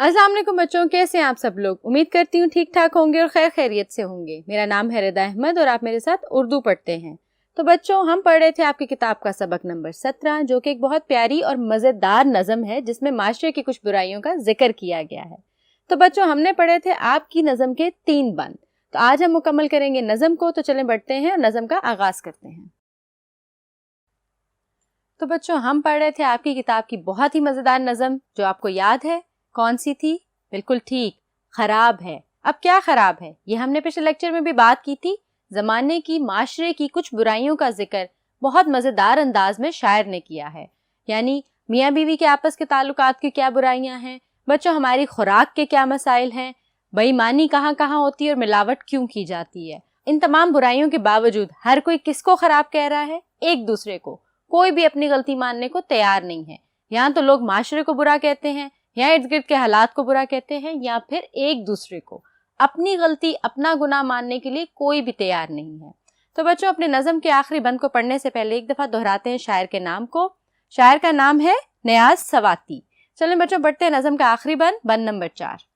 अस्सलाम वालेकुम बच्चों, कैसे हैं आप सब लोग। उम्मीद करती हूँ ठीक ठाक होंगे और खैर खैरियत से होंगे। मेरा नाम है रिदा अहमद और आप मेरे साथ उर्दू पढ़ते हैं। तो बच्चों, हम पढ़ रहे थे आपकी किताब का सबक नंबर 17, जो कि एक बहुत प्यारी और मज़ेदार नज़म है जिसमें माशरे की कुछ बुराइयों का जिक्र किया गया है। तो बच्चों, हमने पढ़े थे आपकी नज़म के 3 बंद। तो आज हम मुकम्मल करेंगे नज़म को। तो चलें बढ़ते हैं और नज़म का आगाज़ करते हैं। तो बच्चों, हम पढ़ रहे थे आपकी किताब की बहुत ही मज़ेदार नज़म, जो आपको याद है कौन सी थी? बिल्कुल ठीक, खराब है। अब क्या खराब है, ये हमने पिछले लेक्चर में भी बात की थी। ज़माने की, माशरे की कुछ बुराइयों का जिक्र बहुत मज़ेदार अंदाज में शायर ने किया है। यानी मियाँ बीवी के आपस के ताल्लुकात की क्या बुराइयां हैं, बच्चों हमारी खुराक के क्या मसाइल हैं, बेईमानी कहाँ कहाँ होती है और मिलावट क्यों की जाती है। इन तमाम बुराइयों के बावजूद हर कोई किसको खराब कह रहा है? एक दूसरे को। कोई भी अपनी गलती मानने को तैयार नहीं है। यहाँ तो लोग माशरे को बुरा कहते हैं, या इर्द गिर्द के हालात को बुरा कहते हैं, या फिर एक दूसरे को। अपनी गलती, अपना गुनाह मानने के लिए कोई भी तैयार नहीं है। तो बच्चों, अपने नज़म के आखिरी बंद को पढ़ने से पहले एक दफ़ा दोहराते हैं शायर के नाम को। शायर का नाम है नियाज सवाती। चलें बच्चों, बढ़ते हैं नज़म का आखिरी बंद, बंद नंबर 4।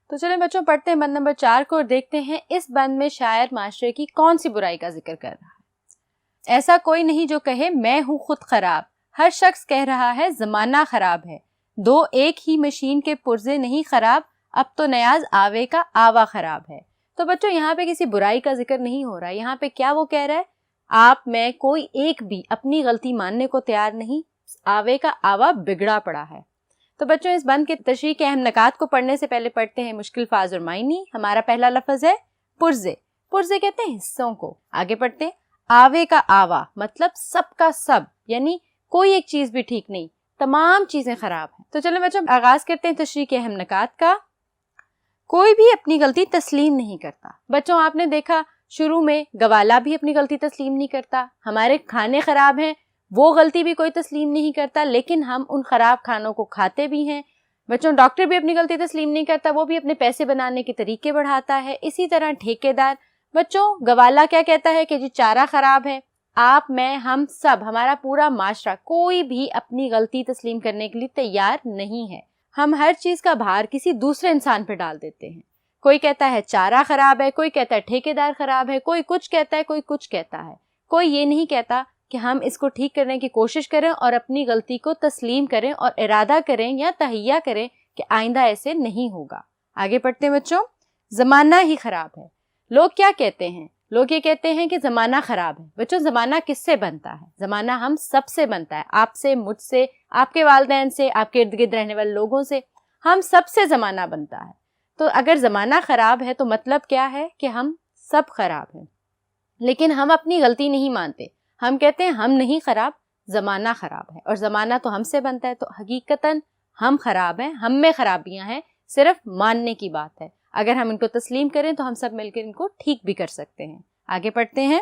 तो चलें बच्चों, पढ़ते हैं बंद नंबर 4 को और देखते हैं इस बंद में शायर माशरे की कौन सी बुराई का जिक्र कर रहा है। ऐसा कोई नहीं जो कहे मैं हूँ खुद खराब, हर शख्स कह रहा है ज़माना खराब है। दो एक ही मशीन के पुर्जे नहीं खराब, अब तो नियाज आवे का आवा खराब है। तो बच्चों, यहाँ पे किसी बुराई का जिक्र नहीं हो रहा है। यहाँ पे क्या वो कह रहा है? आप में कोई एक भी अपनी गलती मानने को तैयार नहीं, आवे का आवा बिगड़ा पड़ा है। तो बच्चों, इस बंद के तशरीह के अहम नकात को पढ़ने से पहले पढ़ते हैं मुश्किल फाज और मायनी। हमारा पहला लफ्ज है पुर्जे। पुर्जे कहते हैं हिस्सों को। आगे पढ़ते हैं। आवे का आवा मतलब सब का सब, यानी कोई एक चीज भी ठीक नहीं, तमाम चीजें खराब हैं। तो चलो बच्चों, आगाज करते हैं तशरीह के अहम नकात का। कोई भी अपनी गलती तस्लीम नहीं करता। बच्चों, आपने देखा शुरू में गवाला भी अपनी गलती तस्लीम नहीं करता। हमारे खाने खराब हैं, वो गलती भी कोई तस्लीम नहीं करता, लेकिन हम उन खराब खानों को खाते भी हैं। बच्चों, डॉक्टर भी अपनी गलती तस्लीम नहीं करता, वो भी अपने पैसे बनाने के तरीके बढ़ाता है। इसी तरह ठेकेदार। बच्चों, गवाला क्या कहता है कि जी चारा खराब है। आप, मैं, हम सब, हमारा पूरा माशरा, कोई भी अपनी गलती तस्लीम करने के लिए तैयार नहीं है। हम हर चीज का भार किसी दूसरे इंसान पर डाल देते हैं। कोई कहता है चारा खराब है, कोई कहता है ठेकेदार खराब है, कोई कुछ कहता है, कोई कुछ कहता है। कोई ये नहीं कहता कि हम इसको ठीक करने की कोशिश करें और अपनी गलती को तस्लीम करें और इरादा करें या तहैया करें कि आइंदा ऐसे नहीं होगा। आगे पढ़ते हैं बच्चों। जमाना ही खराब है। लोग क्या कहते हैं? लोग ये कहते हैं कि ज़माना ख़राब है। बच्चों, ज़माना किससे बनता है? ज़माना हम सब से बनता है, आपसे, मुझसे, आपके वालिदैन से, आपके इर्द गिर्द रहने वाले लोगों से। हम सब से ज़माना बनता है। तो अगर ज़माना ख़राब है तो मतलब क्या है कि हम सब ख़राब हैं। लेकिन हम अपनी गलती नहीं मानते। हम कहते हैं हम नहीं ख़राब, ज़माना ख़राब है, और ज़माना तो हमसे बनता है। तो हकीकतन हम ख़राब हैं, हम में ख़राबियाँ हैं, सिर्फ मानने की बात है। अगर हम इनको तस्लीम करें तो हम सब मिलकर इनको ठीक भी कर सकते हैं। आगे पढ़ते हैं।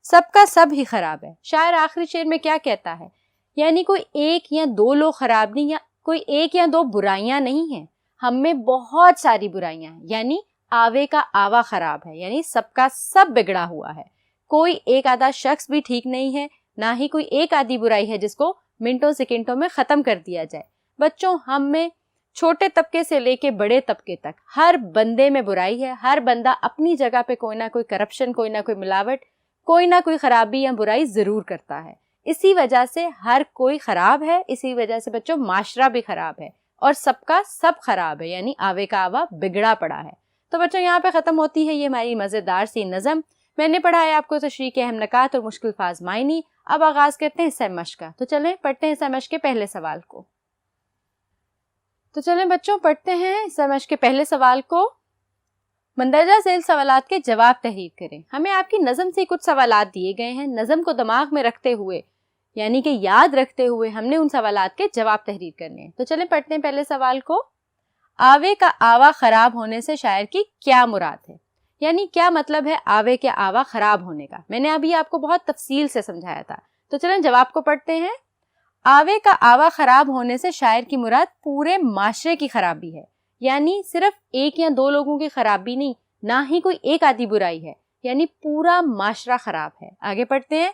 सबका सब ही खराब है। शायर आखिरी शेर में क्या कहता है? यानी कोई एक या दो लोग खराब नहीं, या कोई एक या दो बुराइयां नहीं हैं, हम में बहुत सारी बुराइयां हैं। यानी आवे का आवा खराब है, यानी सबका सब बिगड़ा हुआ है। कोई एक आधा शख्स भी ठीक नहीं है, ना ही कोई एक आधी बुराई है जिसको मिनटों सेकंडों में ख़त्म कर दिया जाए। बच्चों, हम में छोटे तबके से लेके बड़े तबके तक हर बंदे में बुराई है। हर बंदा अपनी जगह पे कोई ना कोई करप्शन, कोई ना कोई मिलावट, कोई ना कोई खराबी या बुराई जरूर करता है। इसी वजह से हर कोई खराब है। इसी वजह से बच्चों माशरा भी खराब है और सबका सब खराब है, यानी आवे का आवा बिगड़ा पड़ा है। तो बच्चों, यहाँ पे खत्म होती है ये हमारी मजेदार सी नज़म। मैंने पढ़ाया आपको तशरीह के अहम नकात और मुश्किल फाज मायनी। अब आगाज करते हैं हिस्सा मश्क का। तो चलें पढ़ते हैं हिस्सा मश्क के पहले सवाल को। तो चलें बच्चों, पढ़ते हैं समझ के पहले सवाल को। मंदरजा झेल सवालात के जवाब तहरीर करें। हमें आपकी नज़म से कुछ सवालात दिए गए हैं। नज़म को दिमाग में रखते हुए, यानी कि याद रखते हुए, हमने उन सवालात के जवाब तहरीर करने हैं। तो चलें पढ़ते हैं पहले सवाल को। आवे का आवा खराब होने से शायर की क्या मुराद है? यानी क्या मतलब है आवे के आवा खराब होने का? मैंने अभी आपको बहुत तफसील से समझाया था। तो चलें जवाब को पढ़ते हैं। आवे का आवा खराब होने से शायर की मुराद पूरे माशरे की खराबी है। यानी सिर्फ एक या दो लोगों की खराबी नहीं, ना ही कोई एक आधी बुराई है, यानी पूरा माशरा खराब है। आगे पढ़ते हैं।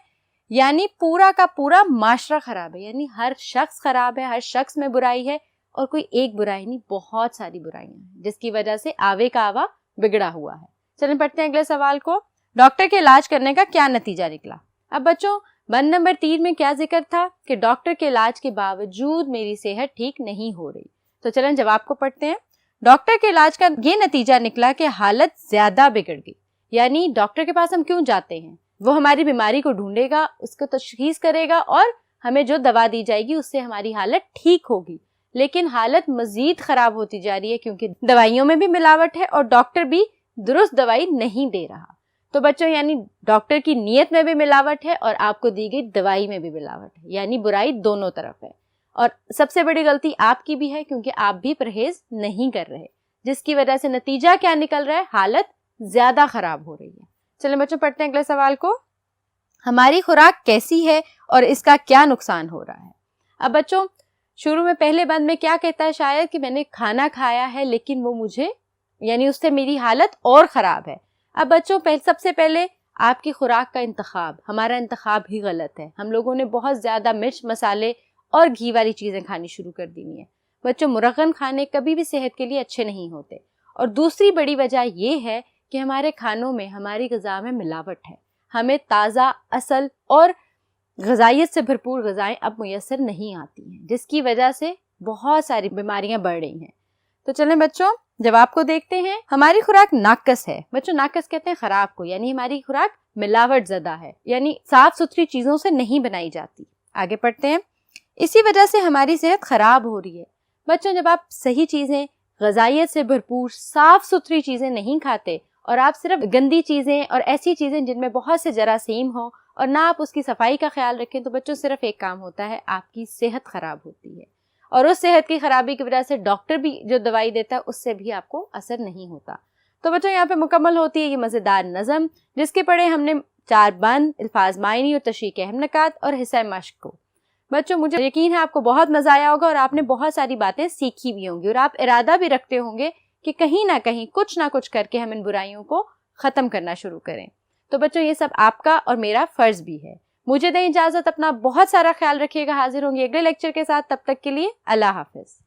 यानी पूरा का पूरा माशरा खराब है, यानी हर शख्स खराब है, हर शख्स में बुराई है اور کوئی ایک برائی نہیں، بہت ساری برائیاں ہیں جس کی وجہ سے آوے کا آوا بگڑا ہوا ہے۔ چلیں پڑھتے ہیں اگلے سوال کو۔ ڈاکٹر کے علاج کرنے کا کیا نتیجہ نکلا؟ اب بچوں بند نمبر 3 میں کیا ذکر تھا کہ ڈاکٹر کے علاج کے باوجود میری صحت ٹھیک نہیں ہو رہی۔ تو چلیں جواب کو پڑھتے ہیں۔ ڈاکٹر کے علاج کا یہ نتیجہ نکلا کہ حالت زیادہ بگڑ گئی۔ یعنی ڈاکٹر کے پاس ہم کیوں جاتے ہیں؟ وہ ہماری بیماری کو ڈھونڈے گا، اس کو تشخیص کرے گا اور ہمیں جو دوا دی جائے گی اس سے ہماری حالت ٹھیک ہوگی، لیکن حالت مزید خراب ہوتی جا رہی ہے کیونکہ دوائیوں میں بھی ملاوٹ ہے اور ڈاکٹر بھی درست دوائی نہیں دے رہا۔ تو بچوں یعنی ڈاکٹر کی نیت میں بھی ملاوٹ ہے اور آپ کو دی گئی دوائی میں بھی ملاوٹ ہے، یعنی برائی دونوں طرف ہے۔ اور سب سے بڑی غلطی آپ کی بھی ہے کیونکہ آپ بھی پرہیز نہیں کر رہے، جس کی وجہ سے نتیجہ کیا نکل رہا ہے؟ حالت زیادہ خراب ہو رہی ہے۔ چلیں بچوں پڑھتے ہیں اگلے سوال کو۔ ہماری خوراک کیسی ہے اور اس کا کیا نقصان ہو رہا ہے؟ اب بچوں شروع میں پہلے بند میں کیا کہتا ہے شاید کہ میں نے کھانا کھایا ہے لیکن وہ مجھے یعنی اس سے میری حالت اور خراب ہے۔ اب بچوں سب سے پہلے آپ کی خوراک کا انتخاب، ہمارا انتخاب ہی غلط ہے۔ ہم لوگوں نے بہت زیادہ مرچ مسالے اور گھی والی چیزیں کھانی شروع کر دی ہیں۔ بچوں مرغن کھانے کبھی بھی صحت کے لیے اچھے نہیں ہوتے۔ اور دوسری بڑی وجہ یہ ہے کہ ہمارے کھانوں میں، ہماری غذا میں ملاوٹ ہے۔ ہمیں تازہ، اصل اور غذائیت سے بھرپور غذائیں اب میسر نہیں آتی ہیں، جس کی وجہ سے بہت ساری بیماریاں بڑھ رہی ہیں۔ تو چلیں بچوں جواب کو دیکھتے ہیں۔ ہماری خوراک ناقص ہے۔ بچوں ناقص کہتے ہیں خراب کو، یعنی ہماری خوراک ملاوٹ زدہ ہے، یعنی صاف ستھری چیزوں سے نہیں بنائی جاتی۔ آگے پڑھتے ہیں۔ اسی وجہ سے ہماری صحت خراب ہو رہی ہے۔ بچوں جب آپ صحیح چیزیں، غذائیت سے بھرپور صاف ستھری چیزیں نہیں کھاتے اور آپ صرف گندی چیزیں اور ایسی چیزیں جن میں بہت سے جراثیم ہوں اور نہ آپ اس کی صفائی کا خیال رکھیں، تو بچوں صرف ایک کام ہوتا ہے، آپ کی صحت خراب ہوتی ہے۔ اور اس صحت کی خرابی کی وجہ سے ڈاکٹر بھی جو دوائی دیتا ہے اس سے بھی آپ کو اثر نہیں ہوتا۔ تو بچوں یہاں پہ مکمل ہوتی ہے یہ مزیدار نظم، جس کے پڑھے ہم نے 4 بند، الفاظ معنی اور تشریح کے اہم نکات اور حصہ مشق کو۔ بچوں مجھے یقین ہے آپ کو بہت مزہ آیا ہوگا اور آپ نے بہت ساری باتیں سیکھی بھی ہوں گی اور آپ ارادہ بھی رکھتے ہوں گے کہ کہیں نہ کہیں کچھ نہ کچھ کر کے ہم ان برائیوں کو ختم کرنا شروع کریں۔ تو بچوں یہ سب آپ کا اور میرا فرض بھی ہے۔ مجھے دیں اجازت، اپنا بہت سارا خیال رکھیے گا۔ حاضر ہوں گے اگلے لیکچر کے ساتھ، تب تک کے لیے اللہ حافظ۔